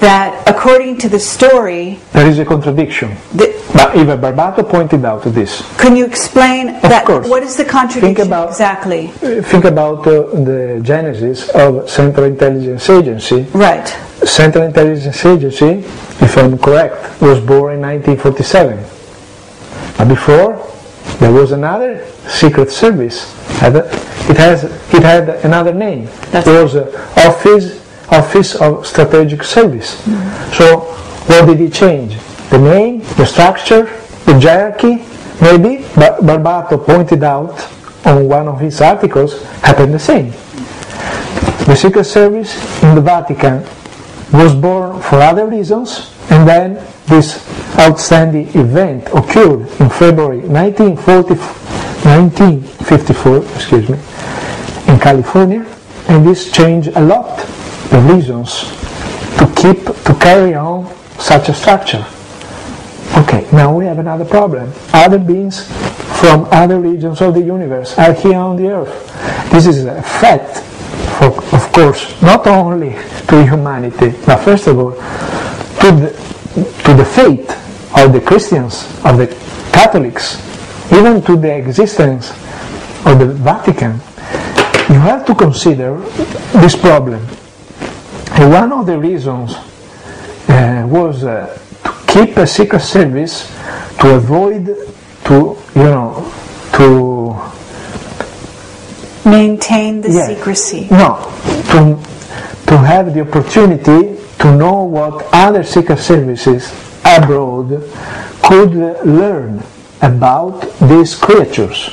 that according to the story, there is a contradiction. But even Barbato pointed out this. Can you explain that? Course. What is the contradiction exactly? Think about the genesis of Central Intelligence Agency. Right. Central Intelligence Agency, if I'm correct, was born in 1947. But before, there was another secret service. It had another name. It was Office of Strategic Service. Mm-hmm. So what did he change? The name, the structure, the hierarchy, maybe, but Barbato pointed out on one of his articles, happened the same. The Secret Service in the Vatican was born for other reasons, and then this outstanding event occurred in February 1954, in California, and this changed a lot the reasons to carry on such a structure. Okay, now we have another problem. Other beings from other regions of the universe are here on the earth. This is a fact, of course, not only to humanity, but first of all, to the faith of the Christians, of the Catholics, even to the existence of the Vatican. You have to consider this problem. And one of the reasons was to keep a secret service, to avoid to maintain the secrecy. No, to have the opportunity to know what other secret services abroad could learn about these creatures.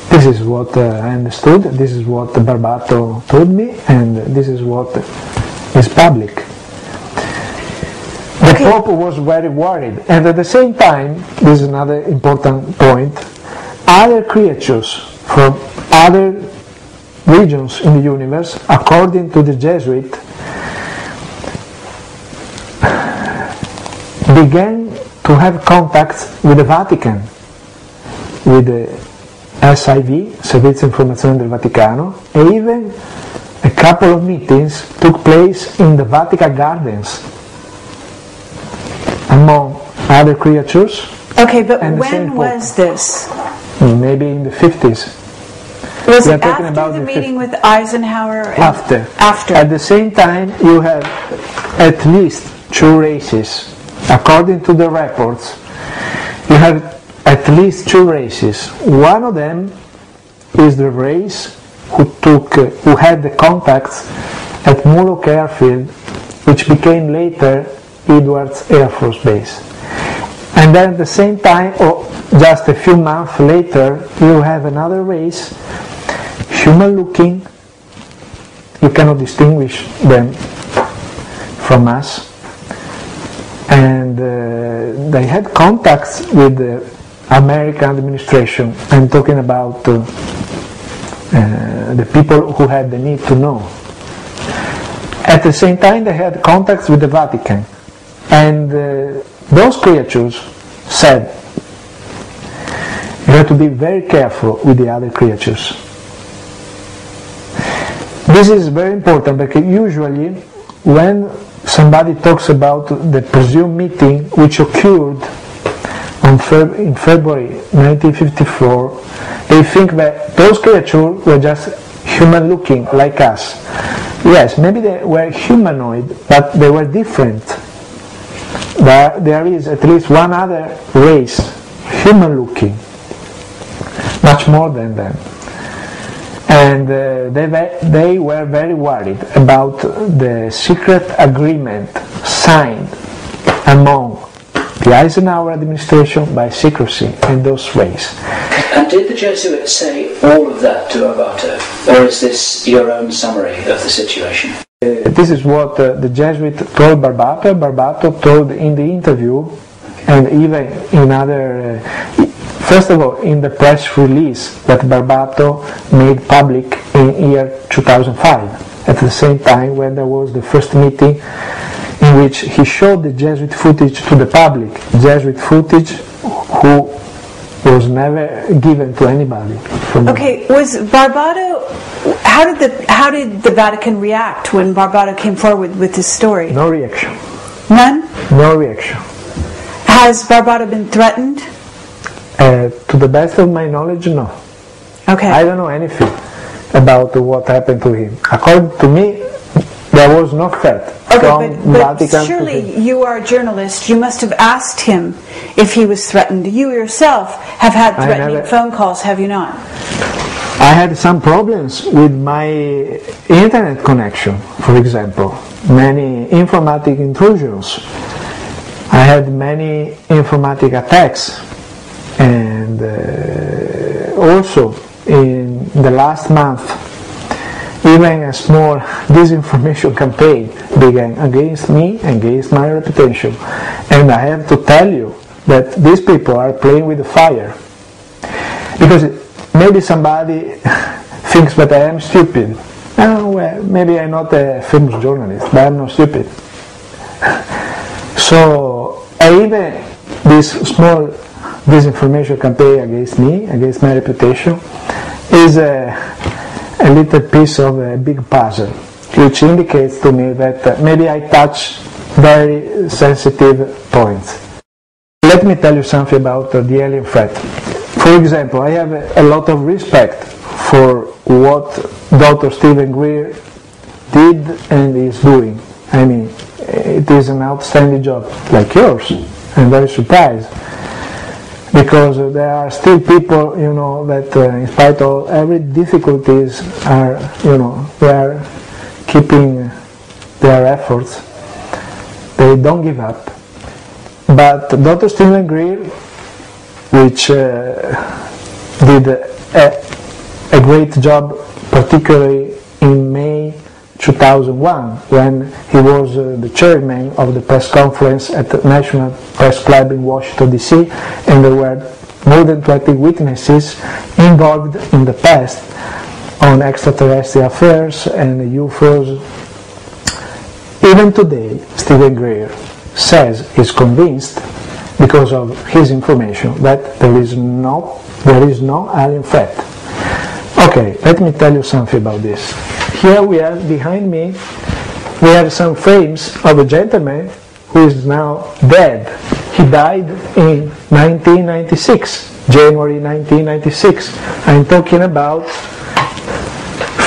This is what I understood, this is what Barbato told me, and this is what is public. The Pope was very worried, and at the same time, this is another important point, other creatures from other regions in the universe, according to the Jesuit, began to have contacts with the Vatican, with the SIV, Servizio Informazione del Vaticano, and even a couple of meetings took place in the Vatican Gardens among other creatures. Okay, but when was this? Maybe in the 50s. Was it after the meeting with Eisenhower? After. After. At the same time, you have at least 2 races. According to the reports, you have at least 2 races. One of them is the race who had the contacts at Murdoch Airfield, which became later Edwards Air Force Base. And then at the same time, or just a few months later, you have another race, human looking, you cannot distinguish them from us, and they had contacts with the American administration. I'm talking about the people who had the need to know. At the same time, they had contacts with the Vatican, and those creatures said, you have to be very careful with the other creatures. This is very important because usually when somebody talks about the presumed meeting which occurred in February 1954, they think that those creatures were just human looking like us. Yes, maybe they were humanoid, but they were different. There is at least one other race, human looking, much more than them. And they were very worried about the secret agreement signed among the Eisenhower administration by secrecy in those ways. And did the Jesuits say all of that to Barbato, or is this your own summary of the situation? This is what the Jesuit told Barbato. Barbato told in the interview, and even in other, first of all, in the press release that Barbato made public in year 2005, at the same time when there was the first meeting in which he showed the Jesuit footage to the public, Jesuit footage who was never given to anybody. for me. Okay, was Barbado? How did the Vatican react when Barbado came forward with this story? No reaction. None? No reaction. Has Barbado been threatened? To the best of my knowledge, no. Okay. I don't know anything about what happened to him. According to me, there was no threat from but Vatican surely to him. you are a journalist. You must have asked him if he was threatened. You yourself have had threatening phone calls, have you not? I had some problems with my internet connection, for example. Many informatic intrusions. I had many informatic attacks, and also in the last month, even a small disinformation campaign began against me, against my reputation. And I have to tell you that these people are playing with the fire. Because maybe somebody thinks that I am stupid. Oh, well, maybe I'm not a famous journalist, but I'm not stupid. So even this small disinformation campaign against me, against my reputation, is a little piece of a big puzzle, which indicates to me that maybe I touch very sensitive points. Let me tell you something about the alien threat. For example, I have a lot of respect for what Dr. Stephen Greer did and is doing. I mean, it is an outstanding job, like yours. I'm very surprised. Because there are still people, that in spite of every difficulties are, they are keeping their efforts. They don't give up. But Dr. Stephen Greer, which did a great job, particularly in May 2001, when he was the chairman of the press conference at the National Press Club in Washington, D.C., and there were more than 20 witnesses involved in the past on extraterrestrial affairs and UFOs. Even today, Stephen Greer says he's convinced, because of his information, that there is no alien threat. Okay, let me tell you something about this. Here we have, behind me, we have some frames of a gentleman who is now dead. He died in 1996, January 1996. I'm talking about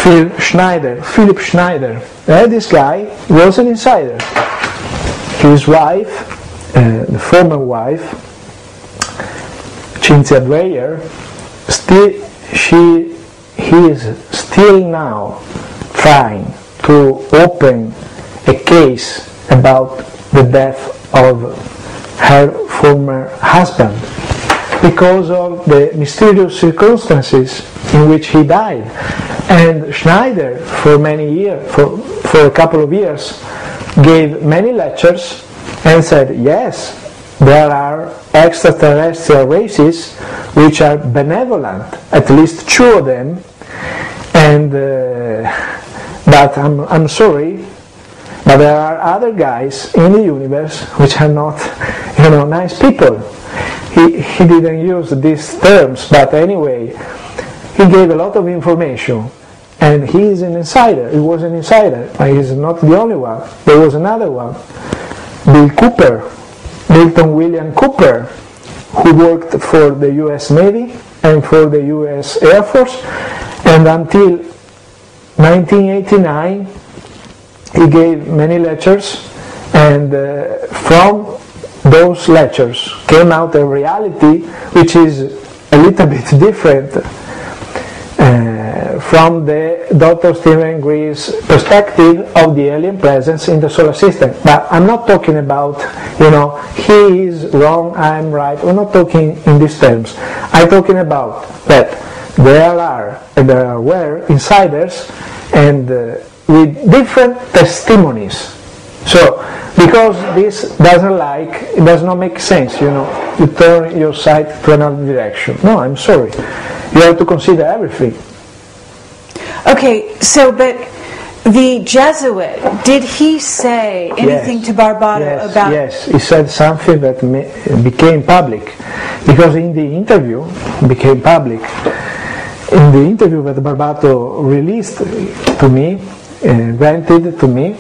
Philip Schneider. This guy was an insider. His wife, the former wife, Cynthia Dreyer, he is still now trying to open a case about the death of her former husband because of the mysterious circumstances in which he died. And Schneider, for many years, for a couple of years, gave many lectures and said, yes, there are extraterrestrial races which are benevolent, at least 2 of them, and but I'm sorry, but there are other guys in the universe which are not, nice people. He didn't use these terms, but anyway, he gave a lot of information, and he is an insider. He was an insider, but he's not the only one. There was another one, Milton William Cooper, who worked for the U.S. Navy and for the U.S. Air Force, and until 1989 he gave many lectures, and from those lectures came out a reality which is a little bit different from the Dr. Stephen Greer's perspective of the alien presence in the solar system. But I'm not talking about, he is wrong, I'm right. We're not talking in these terms. I'm talking about that there were insiders and with different testimonies. So, because this it does not make sense, you turn your sight to another direction. No, I'm sorry. You have to consider everything. Okay, but the Jesuit, did he say anything to Barbado about... Yes, he said something that became public, because in the interview became public. in the interview that Barbato released to me, granted to me,